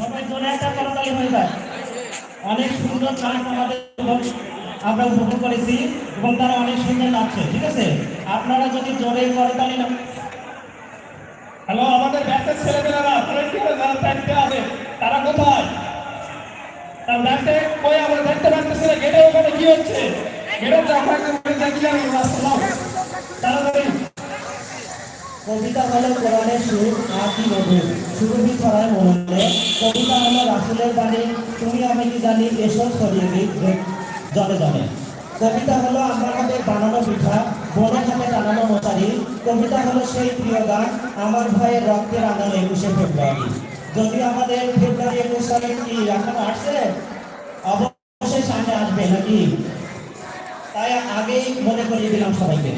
সবাই জোরে একটা করতালি হয়ে যায়। অনেক সুন্দর নাচ আমাদের আমরা উপভোগ করেছি এবং তারা অনেক সুন্দর নাচছে, ঠিক আছে? আপনারা যদি জোরে করতালি না। হ্যালো, আমাদের ব্যাচের ছেলেমেয়েরা ভলেন্টিয়ার যারা দায়িত্বে আছে তারা কোথায়? তার ব্যাচে কই আমরা দেখতে পাচ্ছি না, গেটে ওখানে কি হচ্ছে? গেটের চাকরাকে মনে দেখি আমি আসলাম তাড়াতাড়ি। কবিতা হলো কোরআনের সুর আর কি মধুর, সুরভি ছড়ায় মনে। কবিতা হলো রাসূলের বাণী, তুমি আমি কি জানি, এসো ছড়িয়ে দিই জনে জনে। কবিতা হলো আমার হাতে বানানো পিঠা, বোনের হাতে টানানো মশারি। কবিতা হলো সেই প্রিয় গান, আমার ভাইয়ের রক্তে রাঙানো 21শে ফেব্রুয়ারি। যদি আমাদের ফেব্রুয়ারি 21 সালে কি এখন আসছে, অবশ্যই সামনে আসবে নাকি? তাই আগেই মনে করিয়ে দিলাম সবাইকে।